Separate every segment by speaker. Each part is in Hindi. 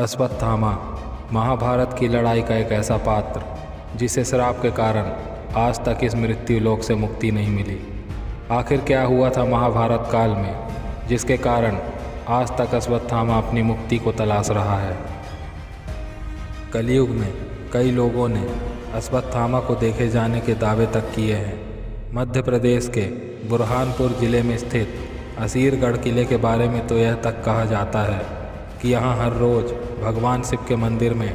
Speaker 1: अश्वत्थामा महाभारत की लड़ाई का एक ऐसा पात्र जिसे श्राप के कारण आज तक इस मृत्यु लोक से मुक्ति नहीं मिली। आखिर क्या हुआ था महाभारत काल में जिसके कारण आज तक अश्वत्थामा अपनी मुक्ति को तलाश रहा है। कलयुग में कई लोगों ने अश्वत्थामा को देखे जाने के दावे तक किए हैं। मध्य प्रदेश के बुरहानपुर जिले में स्थित असीरगढ़ किले के बारे में तो यह तक कहा जाता है कि यहाँ हर रोज़ भगवान शिव के मंदिर में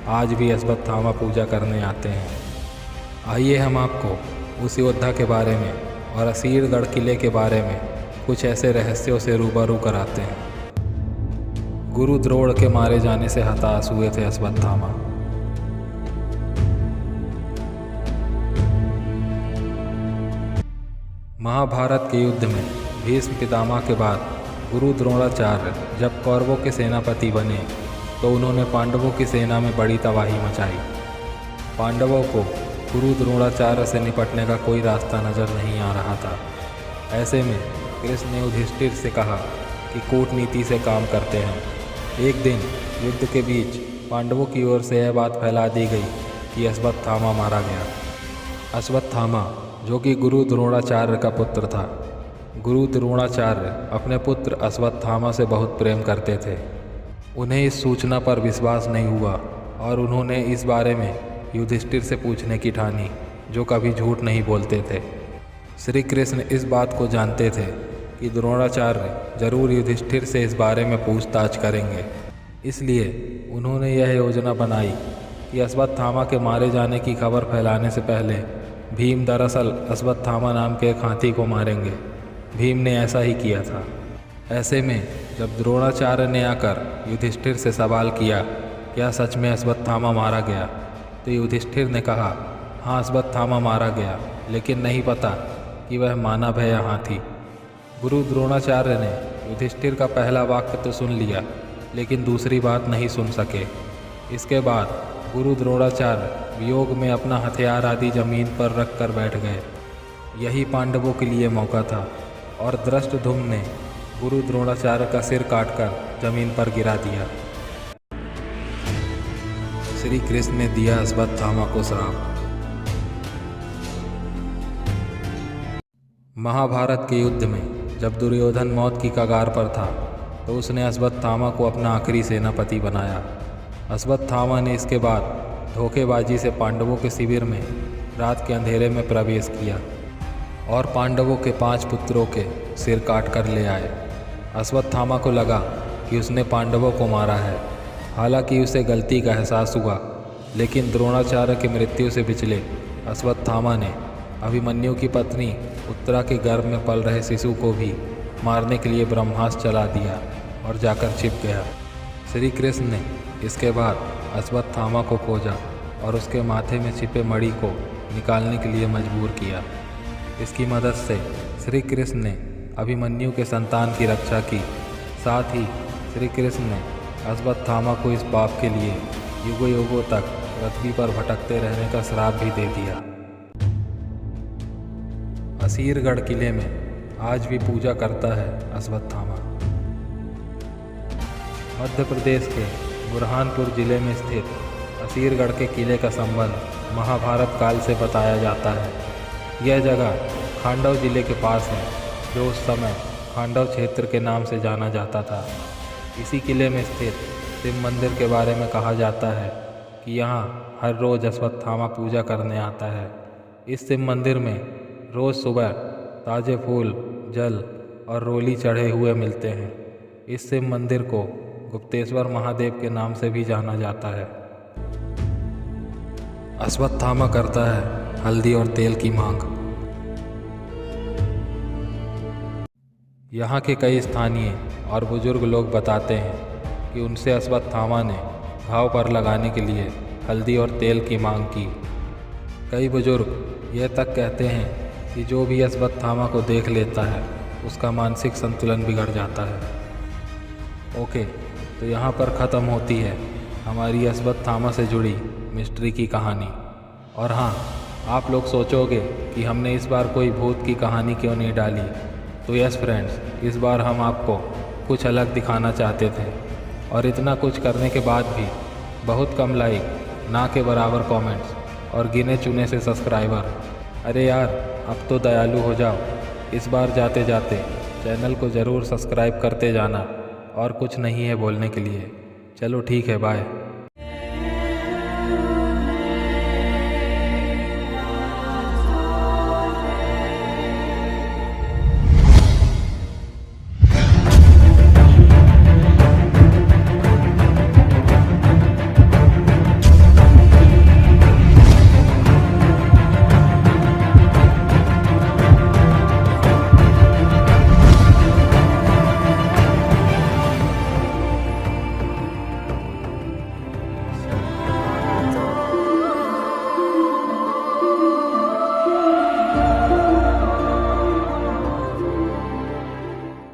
Speaker 1: आज भी अश्वत्थामा पूजा करने आते हैं। आइए हम आपको उस योद्धा के बारे में और असीरगढ़ किले के बारे में कुछ ऐसे रहस्यों से रूबरू कराते हैं। गुरु द्रोण के मारे जाने से हताश हुए थे अश्वत्थामा। महाभारत के युद्ध में भीष्म पितामह के बाद गुरु द्रोणाचार्य जब कौरवों के सेनापति बने तो उन्होंने पांडवों की सेना में बड़ी तबाही मचाई। पांडवों को गुरु द्रोणाचार्य से निपटने का कोई रास्ता नजर नहीं आ रहा था। ऐसे में कृष्ण ने युधिष्ठिर से कहा कि कूटनीति से काम करते हैं। एक दिन युद्ध के बीच पांडवों की ओर से यह बात फैला दी गई कि अश्वत्थामा मारा गया। अश्वत्थामा जो कि गुरु द्रोणाचार्य का पुत्र था। गुरु द्रोणाचार्य अपने पुत्र अश्वत्थामा से बहुत प्रेम करते थे। उन्हें इस सूचना पर विश्वास नहीं हुआ और उन्होंने इस बारे में युधिष्ठिर से पूछने की ठानी, जो कभी झूठ नहीं बोलते थे। श्री कृष्ण इस बात को जानते थे कि द्रोणाचार्य जरूर युधिष्ठिर से इस बारे में पूछताछ करेंगे। इसलिए उन्होंने यह योजना बनाई कि अश्वत्थामा के मारे जाने की खबर फैलाने से पहले भीम दरअसल अश्वत्थामा नाम के एक हाथी को मारेंगे। भीम ने ऐसा ही किया था। ऐसे में जब द्रोणाचार्य ने आकर युधिष्ठिर से सवाल किया क्या सच में अश्वत्थामा मारा गया, तो युधिष्ठिर ने कहा हाँ अश्वत्थामा मारा गया, लेकिन नहीं पता कि वह मानव है या हाथी। गुरु द्रोणाचार्य ने युधिष्ठिर का पहला वाक्य तो सुन लिया, लेकिन दूसरी बात नहीं सुन सके। इसके बाद गुरु द्रोणाचार्य वियोग में अपना हथियार आदि जमीन पर रख कर बैठ गए। यही पांडवों के लिए मौका था और धृष्टद्युम्न ने गुरु द्रोणाचार्य का सिर काटकर जमीन पर गिरा दिया। श्री कृष्ण ने दिया अश्वत्थामा को श्राप। महाभारत के युद्ध में जब दुर्योधन मौत की कगार पर था तो उसने अश्वत्थामा को अपना आखिरी सेनापति बनाया। अश्वत्थामा ने इसके बाद धोखेबाजी से पांडवों के शिविर में रात के अंधेरे में प्रवेश किया और पांडवों के 5 पुत्रों के सिर काट कर ले आए। अश्वत्थामा को लगा कि उसने पांडवों को मारा है। हालांकि उसे गलती का एहसास हुआ, लेकिन द्रोणाचार्य की मृत्यु से विचले अश्वत्थामा ने अभिमन्यु की पत्नी उत्तरा के गर्भ में पल रहे शिशु को भी मारने के लिए ब्रह्मास्त्र चला दिया और जाकर छिप गया। श्री कृष्ण ने इसके बाद अश्वत्थामा को खोजा और उसके माथे में छिपे मणि को निकालने के लिए मजबूर किया। इसकी मदद से श्री कृष्ण ने अभिमन्यु के संतान की रक्षा की। साथ ही श्री कृष्ण ने अश्वत्थामा को इस पाप के लिए युगों युगों तक पृथ्वी पर भटकते रहने का श्राप भी दे दिया। असीरगढ़ किले में आज भी पूजा करता है अश्वत्थामा। मध्य प्रदेश के बुरहानपुर जिले में स्थित असीरगढ़ के किले का संबंध महाभारत काल से बताया जाता है। यह जगह खांडव जिले के पास है, जो उस समय खांडव क्षेत्र के नाम से जाना जाता था। इसी किले में स्थित शिव मंदिर के बारे में कहा जाता है कि यहाँ हर रोज़ अश्वत्थामा पूजा करने आता है। इस शिव मंदिर में रोज़ सुबह ताज़े फूल, जल और रोली चढ़े हुए मिलते हैं। इस शिव मंदिर को गुप्तेश्वर महादेव के नाम से भी जाना जाता है। अश्वत्थामा करता है हल्दी और तेल की मांग। यहाँ के कई स्थानीय और बुजुर्ग लोग बताते हैं कि उनसे अश्वत्थामा ने घाव पर लगाने के लिए हल्दी और तेल की मांग की। कई बुजुर्ग यह तक कहते हैं कि जो भी अश्वत्थामा को देख लेता है उसका मानसिक संतुलन बिगड़ जाता है। ओके, तो यहाँ पर ख़त्म होती है हमारी अश्वत्थामा से जुड़ी मिस्ट्री की कहानी। और हाँ, आप लोग सोचोगे कि हमने इस बार कोई भूत की कहानी क्यों नहीं डाली, तो यस फ्रेंड्स, इस बार हम आपको कुछ अलग दिखाना चाहते थे और इतना कुछ करने के बाद भी बहुत कम लाइक, ना के बराबर कमेंट्स और गिने चुने से सब्सक्राइबर। अरे यार, अब तो दयालु हो जाओ। इस बार जाते जाते चैनल को ज़रूर सब्सक्राइब करते जाना। और कुछ नहीं है बोलने के लिए। चलो ठीक है, बाय।